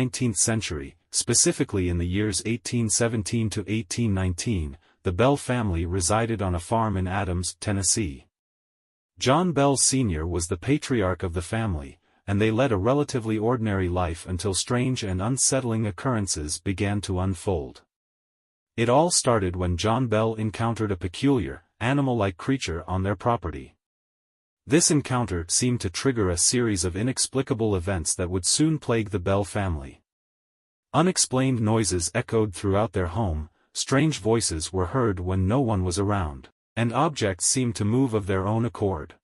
19th century, specifically in the years 1817 to 1819, the Bell family resided on a farm in Adams, Tennessee. John Bell Sr. was the patriarch of the family, and they led a relatively ordinary life until strange and unsettling occurrences began to unfold. It all started when John Bell encountered a peculiar, animal-like creature on their property. This encounter seemed to trigger a series of inexplicable events that would soon plague the Bell family. Unexplained noises echoed throughout their home, strange voices were heard when no one was around, and objects seemed to move of their own accord.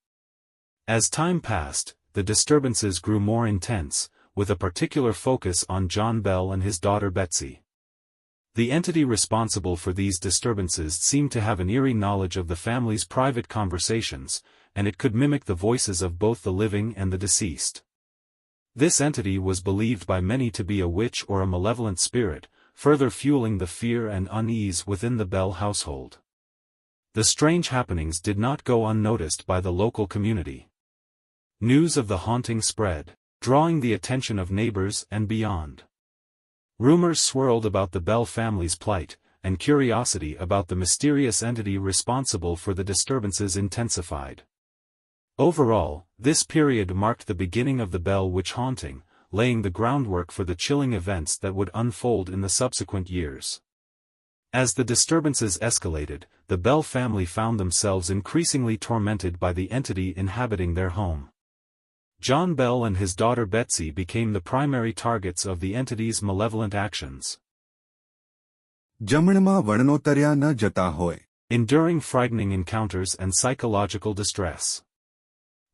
As time passed, the disturbances grew more intense, with a particular focus on John Bell and his daughter Betsy. The entity responsible for these disturbances seemed to have an eerie knowledge of the family's private conversations, and it could mimic the voices of both the living and the deceased. This entity was believed by many to be a witch or a malevolent spirit, further fueling the fear and unease within the Bell household. The strange happenings did not go unnoticed by the local community. News of the haunting spread, drawing the attention of neighbors and beyond. Rumors swirled about the Bell family's plight, and curiosity about the mysterious entity responsible for the disturbances intensified. Overall, this period marked the beginning of the Bell witch haunting, laying the groundwork for the chilling events that would unfold in the subsequent years. As the disturbances escalated, the Bell family found themselves increasingly tormented by the entity inhabiting their home. John Bell and his daughter Betsy became the primary targets of the entity's malevolent actions. Enduring frightening encounters and psychological distress.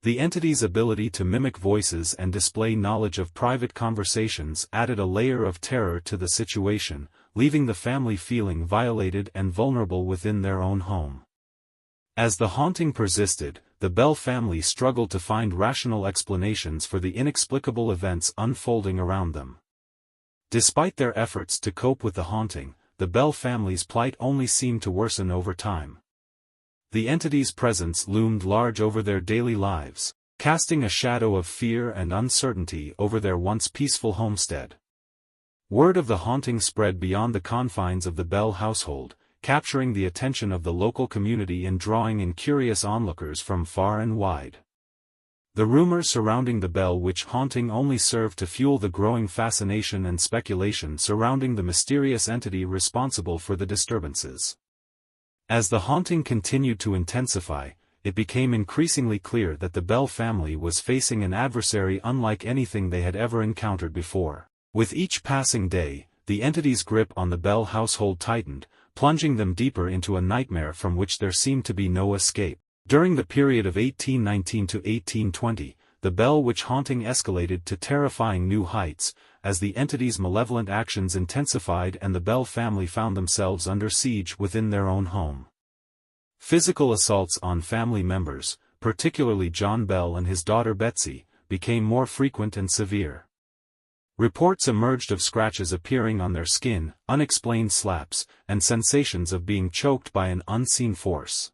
The entity's ability to mimic voices and display knowledge of private conversations added a layer of terror to the situation, leaving the family feeling violated and vulnerable within their own home. As the haunting persisted, the Bell family struggled to find rational explanations for the inexplicable events unfolding around them. Despite their efforts to cope with the haunting, the Bell family's plight only seemed to worsen over time. The entity's presence loomed large over their daily lives, casting a shadow of fear and uncertainty over their once peaceful homestead. Word of the haunting spread beyond the confines of the Bell household, capturing the attention of the local community and drawing in curious onlookers from far and wide. The rumors surrounding the Bell witch haunting only served to fuel the growing fascination and speculation surrounding the mysterious entity responsible for the disturbances. As the haunting continued to intensify, it became increasingly clear that the Bell family was facing an adversary unlike anything they had ever encountered before. With each passing day, the entity's grip on the Bell household tightened, plunging them deeper into a nightmare from which there seemed to be no escape. During the period of 1819 to 1820, the Bell witch haunting escalated to terrifying new heights, as the entity's malevolent actions intensified and the Bell family found themselves under siege within their own home. Physical assaults on family members, particularly John Bell and his daughter Betsy, became more frequent and severe. Reports emerged of scratches appearing on their skin, unexplained slaps, and sensations of being choked by an unseen force.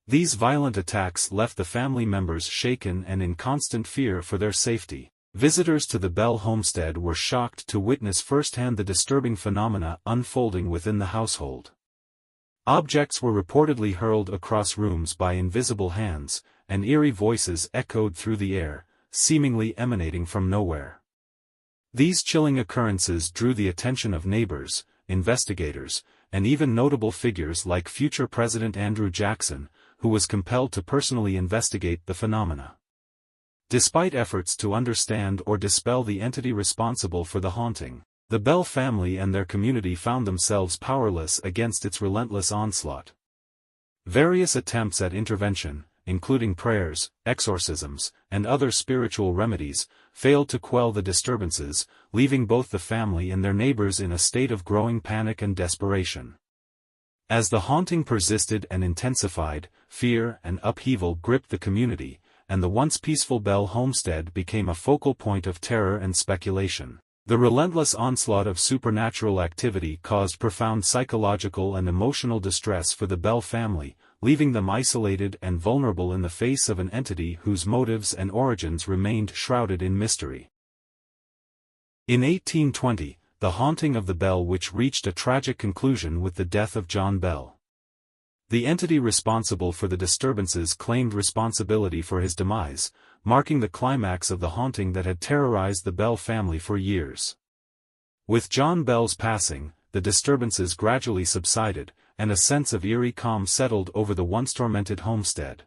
These violent attacks left the family members shaken and in constant fear for their safety. Visitors to the Bell homestead were shocked to witness firsthand the disturbing phenomena unfolding within the household. Objects were reportedly hurled across rooms by invisible hands, and eerie voices echoed through the air, seemingly emanating from nowhere. These chilling occurrences drew the attention of neighbors, investigators, and even notable figures like future President Andrew Jackson, who was compelled to personally investigate the phenomena. Despite efforts to understand or dispel the entity responsible for the haunting, the Bell family and their community found themselves powerless against its relentless onslaught. Various attempts at intervention, including prayers, exorcisms, and other spiritual remedies, failed to quell the disturbances, leaving both the family and their neighbors in a state of growing panic and desperation. As the haunting persisted and intensified, fear and upheaval gripped the community, and the once peaceful Bell homestead became a focal point of terror and speculation. The relentless onslaught of supernatural activity caused profound psychological and emotional distress for the Bell family, leaving them isolated and vulnerable in the face of an entity whose motives and origins remained shrouded in mystery. In 1820, the haunting of the Bell Witch reached a tragic conclusion with the death of John Bell. The entity responsible for the disturbances claimed responsibility for his demise, marking the climax of the haunting that had terrorized the Bell family for years. With John Bell's passing, the disturbances gradually subsided, and a sense of eerie calm settled over the once tormented homestead.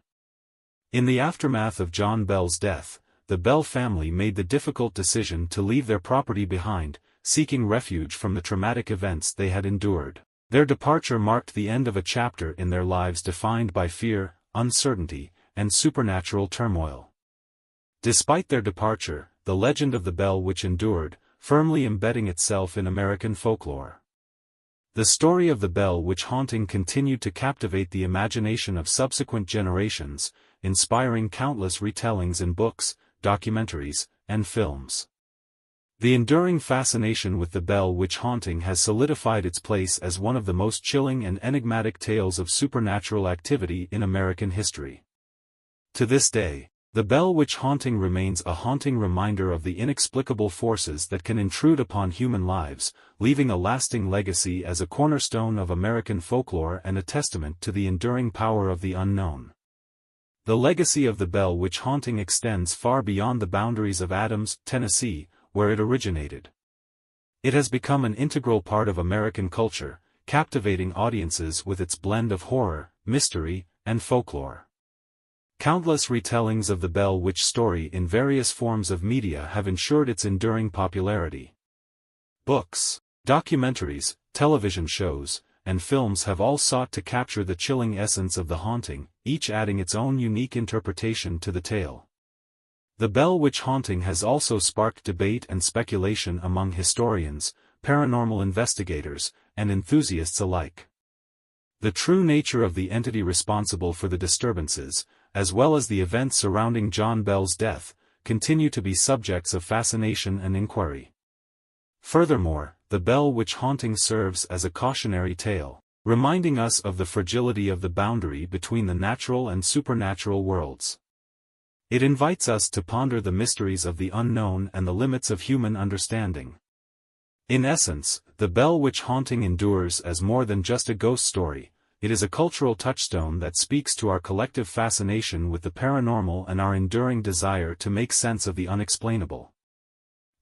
In the aftermath of John Bell's death, the Bell family made the difficult decision to leave their property behind, seeking refuge from the traumatic events they had endured. Their departure marked the end of a chapter in their lives defined by fear, uncertainty, and supernatural turmoil. Despite their departure, the legend of the Bell Witch endured, firmly embedding itself in American folklore. The story of the Bell Witch haunting continued to captivate the imagination of subsequent generations, inspiring countless retellings in books, documentaries, and films. The enduring fascination with the Bell Witch haunting has solidified its place as one of the most chilling and enigmatic tales of supernatural activity in American history. To this day, the Bell Witch haunting remains a haunting reminder of the inexplicable forces that can intrude upon human lives, leaving a lasting legacy as a cornerstone of American folklore and a testament to the enduring power of the unknown. The legacy of the Bell Witch haunting extends far beyond the boundaries of Adams, Tennessee, where it originated. It has become an integral part of American culture, captivating audiences with its blend of horror, mystery, and folklore. Countless retellings of the Bell Witch story in various forms of media have ensured its enduring popularity. Books, documentaries, television shows, and films have all sought to capture the chilling essence of the haunting, each adding its own unique interpretation to the tale. The Bell Witch haunting has also sparked debate and speculation among historians, paranormal investigators, and enthusiasts alike. The true nature of the entity responsible for the disturbances, as well as the events surrounding John Bell's death, continue to be subjects of fascination and inquiry. Furthermore, the Bell Witch haunting serves as a cautionary tale, reminding us of the fragility of the boundary between the natural and supernatural worlds. It invites us to ponder the mysteries of the unknown and the limits of human understanding. In essence, the Bell Witch haunting endures as more than just a ghost story. It is a cultural touchstone that speaks to our collective fascination with the paranormal and our enduring desire to make sense of the unexplainable.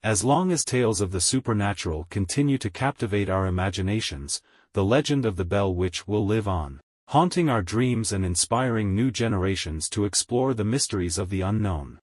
As long as tales of the supernatural continue to captivate our imaginations, the legend of the Bell Witch will live on, haunting our dreams and inspiring new generations to explore the mysteries of the unknown.